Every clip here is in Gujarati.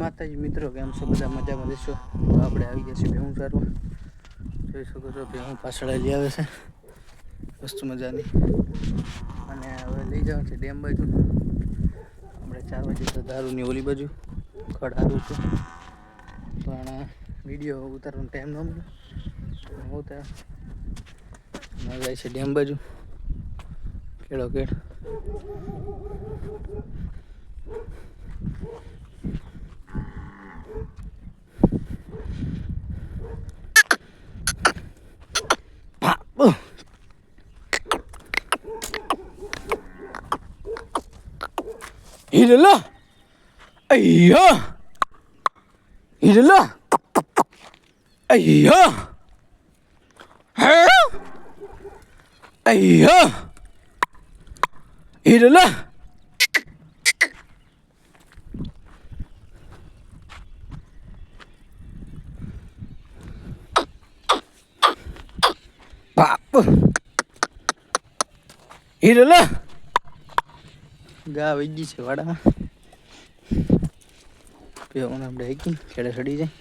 માતાજી મિત્રો, કેમ છો બધા? મજામાં દેશો? તો આપણે આવી ગયા છીએ ભેહું ચારવા. જોઈ શકો છો ભેહું પાછળ લઈ આવે છે મસ્ત મજાની. અને હવે લઈ જવાનું છે ડેમ બાજુ. આપણે 4 વાગે તો દારૂની ઓલી બાજુ ખડારું છે, પણ વિડીયો ઉતારવાનો ટાઈમ ન મળ્યો. ઉતાર જાય છે ડેમ બાજુ કેળો કેળ. Hidala, ayya, hidala, ayya, ayya, hidala. Papa, hidala. ગા વહી ગઈ છે વાડામાં. પેલા આપણે હાકી ખેડે ચડી જાય.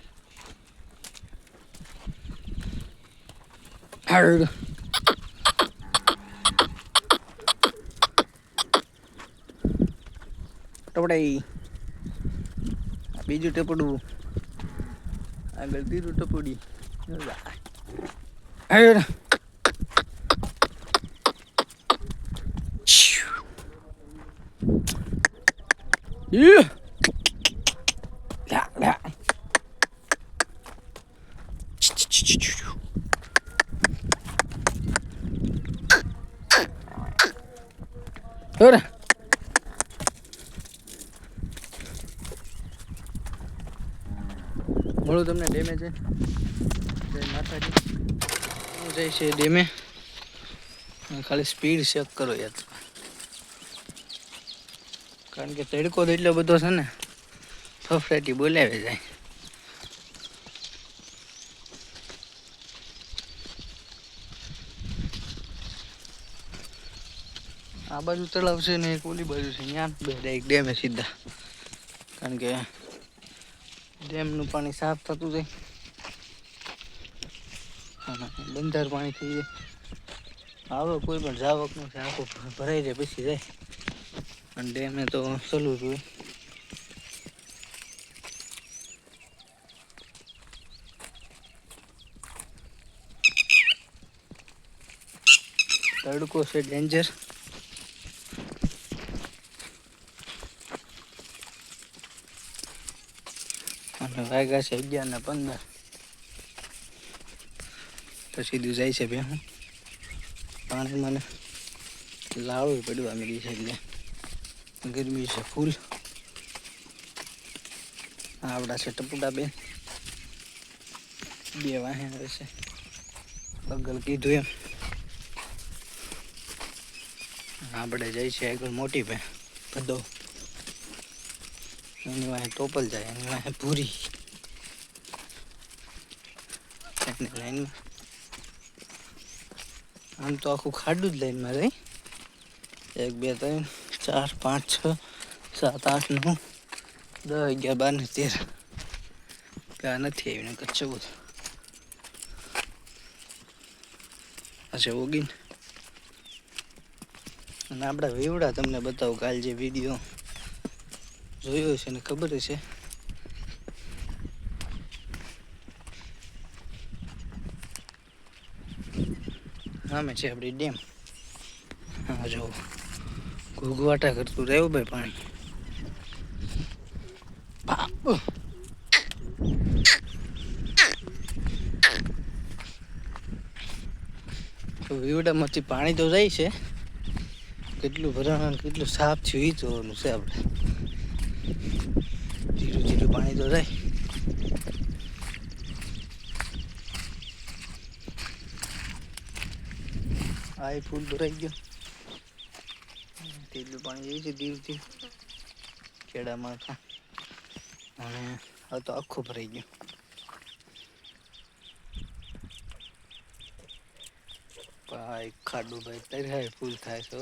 ટપડાઈ બીજું ટપડું આગળ બીજું ટપડી. Yeah. Yeah, yeah. Ora. મળો તમને ડેમે છે. જય માતાજી. હું જાય છે ડેમે. ખાલી સ્પીડ ચેક કરો યાર, કારણ કે તડકો તો એટલો બધો છે ને, ફફડાટી બોલાવી જાય. આ બાજુ તળાવ છે ને એક ઓલી બાજુ છે, ત્યાં બે ડાયરેક્ટ ડેમે સીધા, કારણ કે ડેમનું પાણી સાફ થતું જાય અને બંધાર પાણી થઈ જાય. આવે કોઈ પણ જાવક નથી, આખું ભરાઈ જાય પછી જાય. અને ડેમે તો ચાલુ જ હોય. તડકો છે ડેન્જર. અને વાગ્યા છે 11:15. તો સીધું જાય છે ભેહું. પાણી મને લાળું પડવા મળી છે, એટલે ગરમી છે ફૂલ. આવડા છે ટપુડા બેન, બે વાહે આવે છે. પગલ કીધું એમ આપણે જાય છે આગળ મોટી ભાઈ ભદો, એની વાહે ટોપલ જાય, એની વાહે પૂરી લાઈનમાં. આમ તો આખું ખાડું જ લાઈનમાં રહી. 1 2 3 4 5 6 7 8 9 10 11 12 ને 13 ગા નથી આવી ને કચ્છો બધું અચ્છા ઓગીન. અને આપણા વેવડા તમને બતાવું. કાલ જે વિડીયો જોયો છે ને ખબર છે, આમે છે આપણી ડેમ. હા જો ઘૂઘવાટા કરતું રહ્યું ભાઈ પાણી. વીવડામાંથી પાણી તો જાય છે, કેટલું ભરાણ કેટલું સાફ થયું એ જોવાનું છે આપણે. ધીરું ધીરું પાણી તો જાય. આ ફૂલ ભરાઈ ગયો, તેટલું પાણી જાય છે ધીરું ધીરું ખેડામાં. અને હવે તો આખું ભરાઈ ગયું. ભાઈ ખાડું ભાઈ તૈયાર ફૂલ થાય છે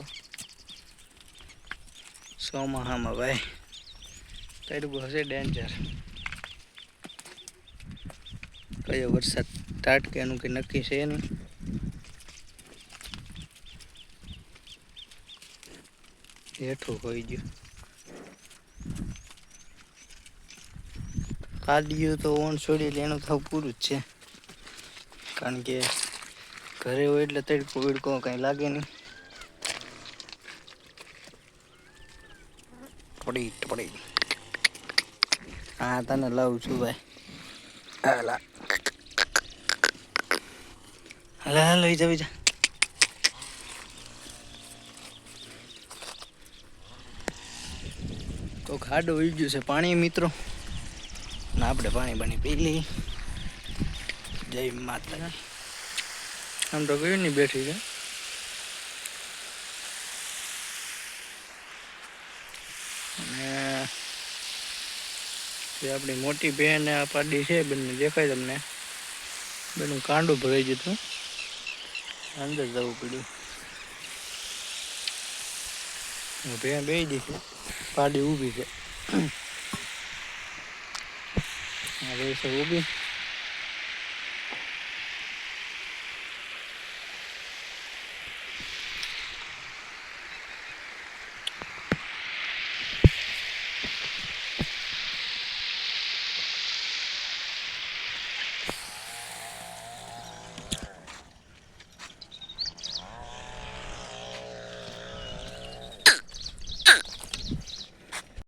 ચોમાસામાં ભાઈ. તડકો હશે ડેન્જર. કયો વરસાદ તાટકે એનું કંઈ નક્કી છે નહીં. હેઠું હોઈ ગયું. કાઢ્યું તો ઓન છોડી એટલે એનું થાવ પૂરું જ છે. કારણ કે ઘરે હોય એટલે તડકો વિડકો કાંઈ લાગે નહીં. પડી હા તને લાવું છું ભાઈ. હાલા લઈ જા. તો ખાડો ઉઈ ગયું છે પાણી મિત્રો. ને આપણે પાણી પી લઈએ. જય માતા. આમ તો કયું નહીં બેઠી છે. અને જે આપણી મોટી બહેન આ પાડી છે બંને દેખાય તમને. બેનું કાંડું ભરાઈ ગયું હતું. અંદર જવું પડ્યું. ભેં બેસી ગઈ છે. પાડી ઊભી છે. હવે છે ઊભી.